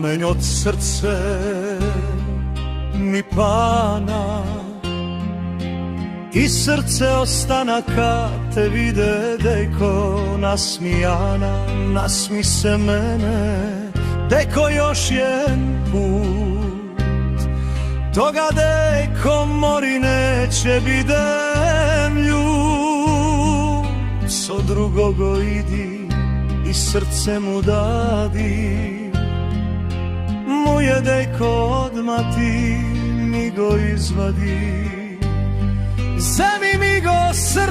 kamen od srce mi pana i srce ostana kad te vide, dejko nasmijana. Nasmi se mene, dejko još jedan put, toga dejko mori neće bidem ljud. So drugogo idi i srce mu dadi, moje dejko odmah ti mi go izvadi. Zemi mi go se